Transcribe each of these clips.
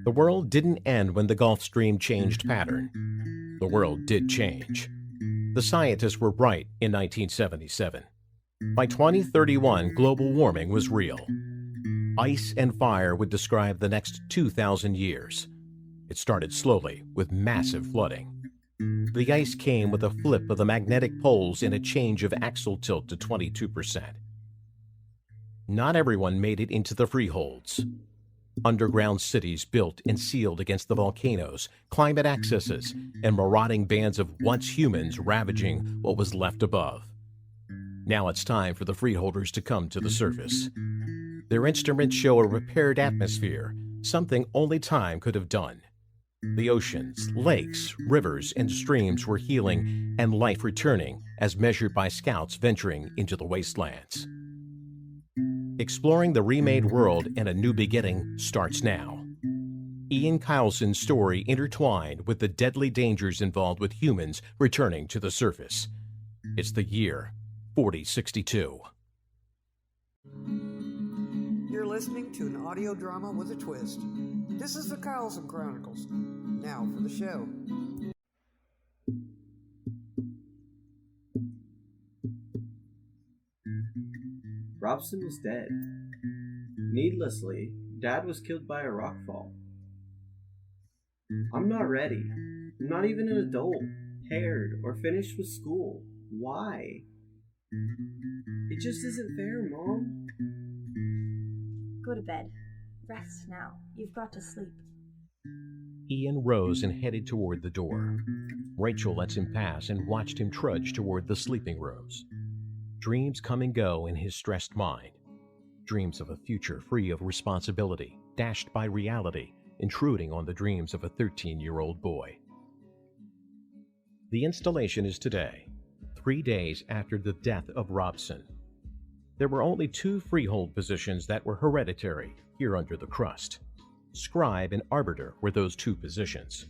The world didn't end when the Gulf Stream changed pattern. The world did change. The scientists were right in 1977. By 2031, global warming was real. Ice and fire would describe the next 2,000 years. It started slowly with massive flooding. The ice came with a flip of the magnetic poles and a change of axial tilt to 22%. Not everyone made it into the freeholds. Underground cities built and sealed against the volcanoes, climate accesses, and marauding bands of once humans ravaging what was left above. Now it's time for the freeholders to come to the surface. Their instruments show a repaired atmosphere, something only time could have done. The oceans, lakes, rivers, and streams were healing and life returning as measured by scouts venturing into the wastelands. Exploring the remade world and a new beginning starts now. Ian Kyleson's story intertwined with the deadly dangers involved with humans returning to the surface. It's the year 4062. You're listening to an audio drama with a twist. This is the Kyleson Chronicles. Now for the show. Robson was dead. Needlessly, Dad was killed by a rockfall. I'm not ready. I'm not even an adult, paired, or finished with school. Why? It just isn't fair, Mom. Go to bed. Rest now. You've got to sleep. Ian rose and headed toward the door. Rachel lets him pass and watched him trudge toward the sleeping rooms. Dreams come and go in his stressed mind. Dreams of a future free of responsibility, dashed by reality, intruding on the dreams of a 13-year-old boy. The installation is today, 3 days after the death of Robson. There were only 2 freehold positions that were hereditary here under the crust. Scribe and Arbiter were those 2 positions.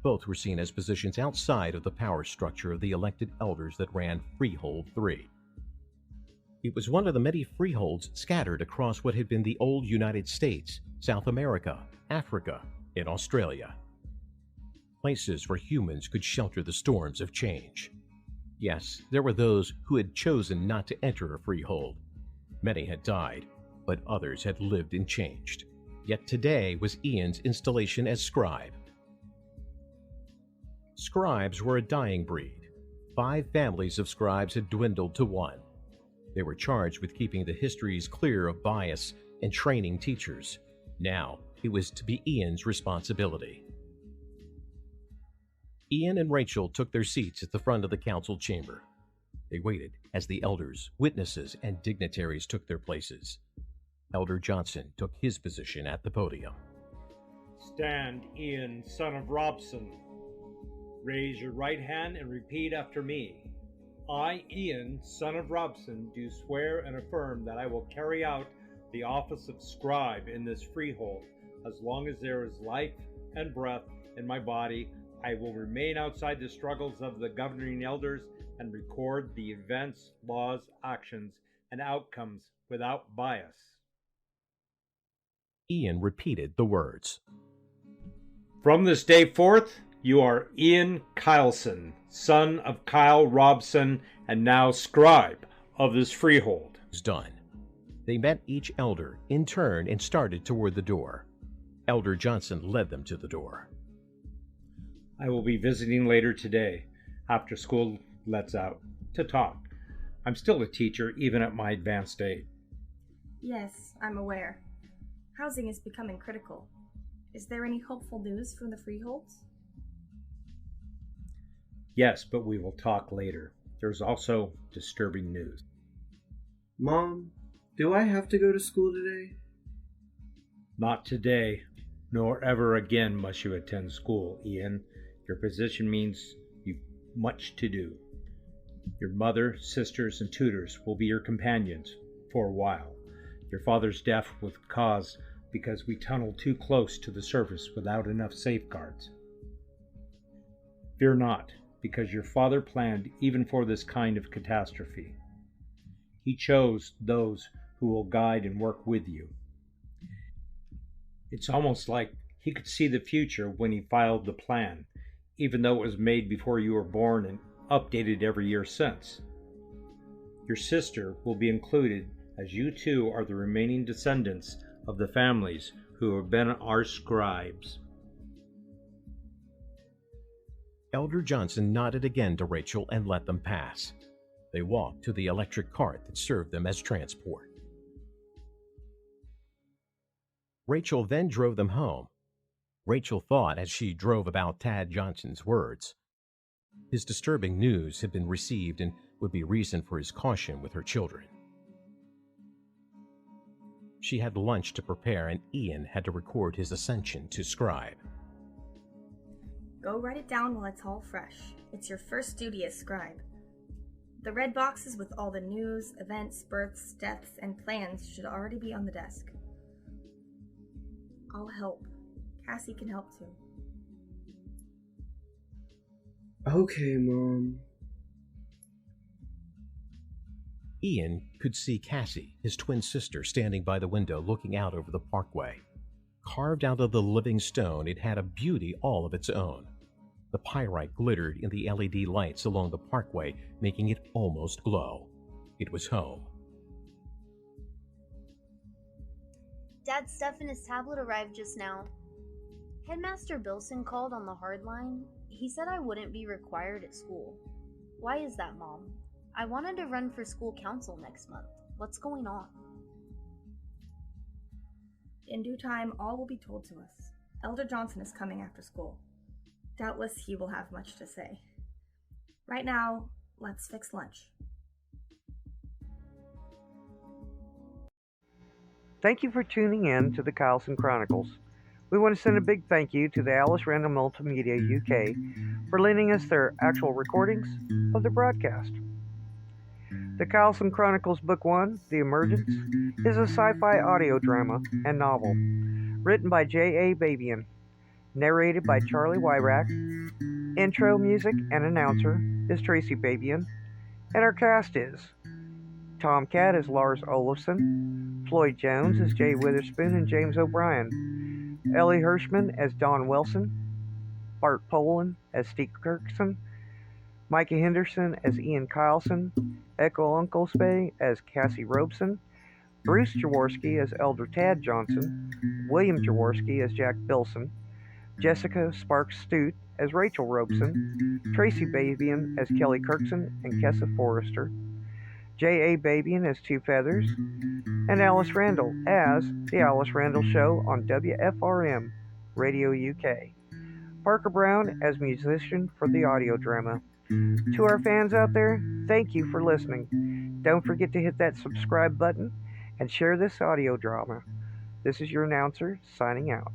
Both were seen as positions outside of the power structure of the elected elders that ran Freehold III. It was one of the many freeholds scattered across what had been the old United States, South America, Africa, and Australia. Places where humans could shelter the storms of change. Yes, there were those who had chosen not to enter a freehold. Many had died, but others had lived and changed. Yet today was Ian's installation as scribe. Scribes were a dying breed. 5 families of scribes had dwindled to 1. They were charged with keeping the histories clear of bias and training teachers. Now, it was to be Ian's responsibility. Ian and Rachel took their seats at the front of the council chamber. They waited as the elders, witnesses, and dignitaries took their places. Elder Johnson took his position at the podium. Stand, Ian, son of Robson. Raise your right hand and repeat after me. I, Ian, son of Robson, do swear and affirm that I will carry out the office of scribe in this freehold. As long as there is life and breath in my body, I will remain outside the struggles of the governing elders and record the events, laws, actions, and outcomes without bias. Ian repeated the words. From this day forth, you are Ian Kyleson, son of Kyle Robson, and now scribe of this freehold. It was done. They met each elder in turn and started toward the door. Elder Johnson led them to the door. I will be visiting later today, after school lets out, to talk. I'm still a teacher, even at my advanced age. Yes, I'm aware. Housing is becoming critical. Is there any hopeful news from the freeholds? Yes, but we will talk later. There's also disturbing news. Mom, do I have to go to school today? Not today, nor ever again must you attend school, Ian. Your position means you've much to do. Your mother, sisters, and tutors will be your companions for a while. Your father's death was caused because we tunneled too close to the surface without enough safeguards. Fear not, because your father planned even for this kind of catastrophe. He chose those who will guide and work with you. It's almost like he He could see the future when he filed the plan, even though it was made before you were born and updated every year since. Your sister will be included, as you two are the remaining descendants of the families who have been our scribes. Elder Johnson nodded again to Rachel and let them pass. They walked to the electric cart that served them as transport. Rachel then drove them home. Rachel thought as she drove about Tad Johnson's words. His disturbing news had been received and would be reason for his caution with her children. She had lunch to prepare, and Ian had to record his ascension to Scribe. Go write it down while it's all fresh. It's your first duty as Scribe. The red boxes with all the news, events, births, deaths, and plans should already be on the desk. I'll help. Cassie can help too. Okay, Mom. Ian could see Cassie, his twin sister, standing by the window looking out over the parkway. Carved out of the living stone, it had a beauty all of its own. The pyrite glittered in the LED lights along the parkway, making it almost glow. It was home. Dad's stuff and his tablet arrived just now. Headmaster Bilson called on the hard line. He said I wouldn't be required at school. Why is that, Mom? I wanted to run for school council next month. What's going on? In due time, all will be told to us. Elder Johnson is coming after school. Doubtless he will have much to say. Right now, let's fix lunch. Thank you for tuning in to the Kyleson Chronicles. We want to send a big thank you to the Alice Random Multimedia UK for lending us their actual recordings of the broadcast. The Kyleson Chronicles Book 1, The Emergence, is a sci-fi audio drama and novel written by J.A. Babian, narrated by Charlie Wyrack. Intro music and announcer is Tracy Babian, and our cast is Tomcat as Lars Olafson, Floyd Jones as Jay Witherspoon and James O'Brien, Ellie Hirschman as Don Wilson, Bart Poland as Steve Kirkson, Micah Henderson as Ian Kyleson, Echo Uncle Spay as Cassie Robeson, Bruce Jaworski as Elder Tad Johnson, William Jaworski as Jack Bilson, Jessica Sparks Stute as Rachel Robeson, Tracy Babian as Kelly Kirkson and Kessa Forrester, J.A. Babian as Two Feathers, and Alice Randall as The Alice Randall Show on WFRM Radio UK. Parker Brown as musician for the audio drama. To our fans out there, thank you for listening. Don't forget to hit that subscribe button and share this audio drama. This is your announcer signing out.